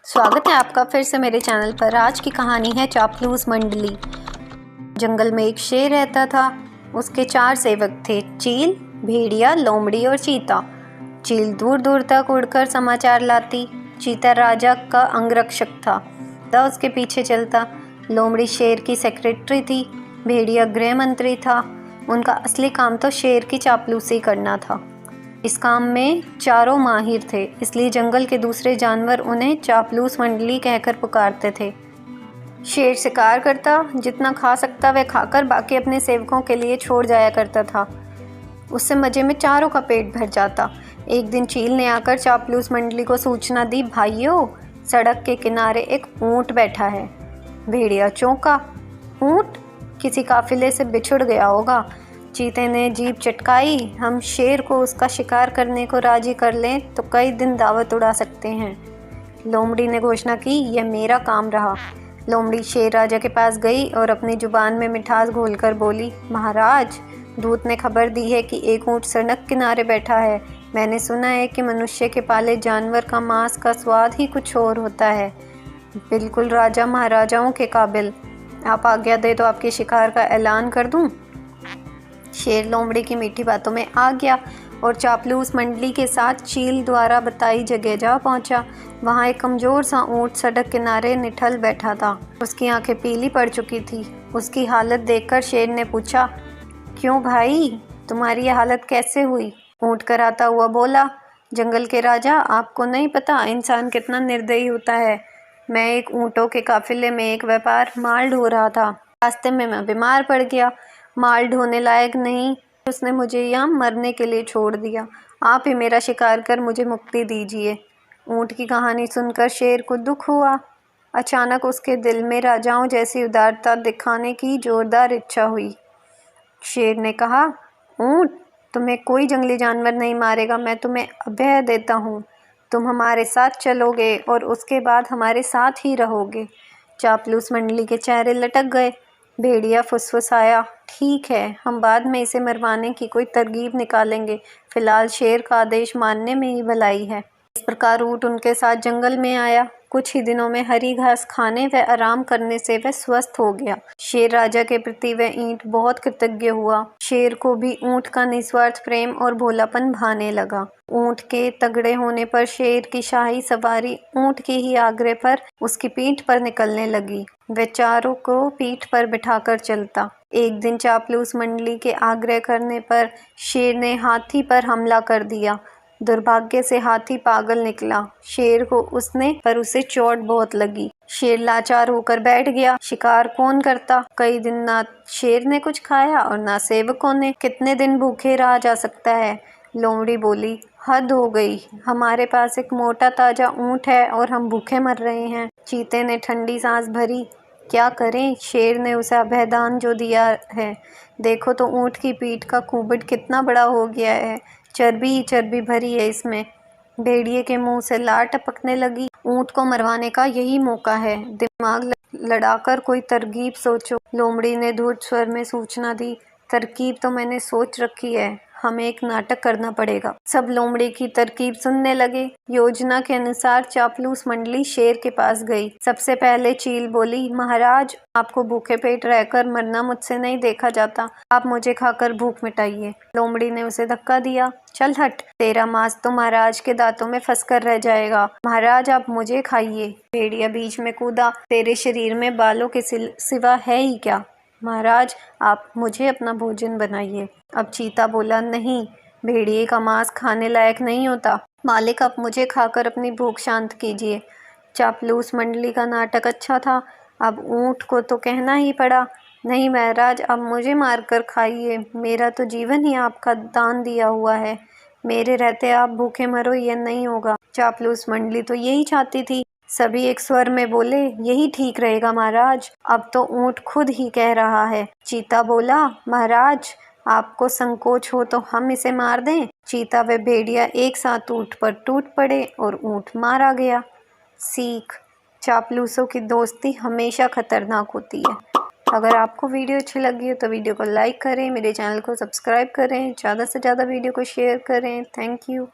स्वागत है आपका फिर से मेरे चैनल पर। आज की कहानी है चापलूस मंडली। जंगल में एक शेर रहता था। उसके 4 सेवक थे, चील, भेड़िया, लोमड़ी और चीता। चील दूर दूर तक उड़कर समाचार लाती। चीता राजा का अंगरक्षक था, उसके पीछे चलता। लोमड़ी शेर की सेक्रेटरी थी। भेड़िया गृह मंत्री था। उनका असली काम तो शेर की चापलूसी करना था। इस काम में चारों माहिर थे, इसलिए जंगल के दूसरे जानवर उन्हें चापलूस मंडली कहकर पुकारते थे। शेर शिकार करता, जितना खा सकता वह खाकर बाकी अपने सेवकों के लिए छोड़ जाया करता था। उससे मजे में चारों का पेट भर जाता। एक दिन चील ने आकर चापलूस मंडली को सूचना दी, भाइयों, सड़क के किनारे एक ऊंट बैठा है। भेड़िया चौंका, ऊंट? किसी काफिले से बिछुड़ गया होगा। चीते ने जीभ चटकाई, हम शेर को उसका शिकार करने को राजी कर लें तो कई दिन दावत उड़ा सकते हैं। लोमड़ी ने घोषणा की, यह मेरा काम रहा। लोमड़ी शेर राजा के पास गई और अपनी जुबान में मिठास घोलकर बोली, महाराज, दूत ने खबर दी है कि एक ऊंट सड़क किनारे बैठा है। मैंने सुना है कि मनुष्य के पाले जानवर का मांस का स्वाद ही कुछ और होता है। बिल्कुल राजा महाराजाओं के काबिल। आप आज्ञा दे तो आपके शिकार का ऐलान कर दूं। शेर लोमड़ी की मीठी बातों में आ गया और चापलूस मंडली के साथ चील द्वारा बताई जगह जा पहुंचा। वहां एक कमजोर सा ऊंट सड़क किनारे निठल बैठा था। उसकी आंखें पीली पड़ चुकी थी। उसकी हालत देखकर शेर ने पूछा, क्यों भाई, तुम्हारी यह हालत कैसे हुई? ऊंट कराता हुआ बोला, जंगल के राजा, आपको नहीं पता इंसान कितना निर्दयी होता है। मैं एक ऊंटों के काफिले में एक व्यापार माल ढो रहा था। रास्ते में मैं बीमार पड़ गया। माल ढोने लायक नहीं, उसने मुझे यहाँ मरने के लिए छोड़ दिया। आप ही मेरा शिकार कर मुझे मुक्ति दीजिए। ऊंट की कहानी सुनकर शेर को दुख हुआ। अचानक उसके दिल में राजाओं जैसी उदारता दिखाने की जोरदार इच्छा हुई। शेर ने कहा, ऊंट, तुम्हें कोई जंगली जानवर नहीं मारेगा। मैं तुम्हें अभय देता हूँ। तुम हमारे साथ चलोगे और उसके बाद हमारे साथ ही रहोगे। चापलूस मंडली के चेहरे लटक गए। भेड़िया फुसफुसाया, ठीक है, हम बाद में इसे मरवाने की कोई तरकीब निकालेंगे। फिलहाल शेर का आदेश मानने में ही भलाई है। इस प्रकार ऊंट उनके साथ जंगल में आया। कुछ ही दिनों में हरी घास खाने व आराम करने से वह स्वस्थ हो गया। शेर राजा के प्रति वह ईंट बहुत कृतज्ञ हुआ। शेर को भी ऊंट का निस्वार्थ प्रेम और भोलापन भाने लगा। ऊंट के तगड़े होने पर शेर की शाही सवारी ऊंट के ही आग्रह पर उसकी पीठ पर निकलने लगी। वह चारों को पीठ पर बिठाकर चलता। एक दिन चापलूस मंडली के आग्रह करने पर शेर ने हाथी पर हमला कर दिया। दुर्भाग्य से हाथी पागल निकला। शेर को उसे चोट बहुत लगी। शेर लाचार होकर बैठ गया। शिकार कौन करता? कई दिन ना शेर ने कुछ खाया और ना सेवकों ने। कितने दिन भूखे रहा जा सकता है? लोमड़ी बोली, हद हो गई। हमारे पास एक मोटा ताजा ऊंट है और हम भूखे मर रहे हैं। चीते ने ठंडी सांस भरी, क्या करें? शेर ने उसे अभयदान जो दिया है, देखो तो ऊंट की पीठ का खूबट कितना बड़ा हो गया है। चर्बी ही चर्बी भरी है इसमें। भेड़िए के मुंह से लार टपकने लगी। ऊंट को मरवाने का यही मौका है। दिमाग लड़ाकर कोई तरकीब सोचो। लोमड़ी ने धूर्त स्वर में सूचना दी, तरकीब तो मैंने सोच रखी है। हमें एक नाटक करना पड़ेगा। सब लोमड़ी की तरकीब सुनने लगे। योजना के अनुसार चापलूस मंडली शेर के पास गई। सबसे पहले चील बोली, महाराज, आपको भूखे पेट रहकर मरना मुझसे नहीं देखा जाता। आप मुझे खाकर भूख मिटाइए। लोमड़ी ने उसे धक्का दिया, चल हट, तेरा मांस तो महाराज के दांतों में फंस कर रह जाएगा। महाराज, आप मुझे खाइए। भेड़िया बीच में कूदा, तेरे शरीर में बालों के सिवा है ही क्या? महाराज, आप मुझे अपना भोजन बनाइए। अब चीता बोला, नहीं, भेड़िए का मांस खाने लायक नहीं होता। मालिक, आप मुझे खाकर अपनी भूख शांत कीजिए। चापलूस मंडली का नाटक अच्छा था। अब ऊंट को तो कहना ही पड़ा, नहीं महाराज, आप मुझे मारकर खाइए। मेरा तो जीवन ही आपका दान दिया हुआ है। मेरे रहते आप भूखे मरो, यह नहीं होगा। चापलूस मंडली तो यही चाहती थी। सभी एक स्वर में बोले, यही ठीक रहेगा महाराज। अब तो ऊंट खुद ही कह रहा है। चीता बोला, महाराज, आपको संकोच हो तो हम इसे मार दें। चीता व भेड़िया एक साथ ऊंट पर टूट पड़े और ऊंट मारा गया। सीख, चापलूसों की दोस्ती हमेशा खतरनाक होती है। अगर आपको वीडियो अच्छी लगी हो तो वीडियो को लाइक करें, मेरे चैनल को सब्सक्राइब करें, ज़्यादा से ज़्यादा वीडियो को शेयर करें। Thank you.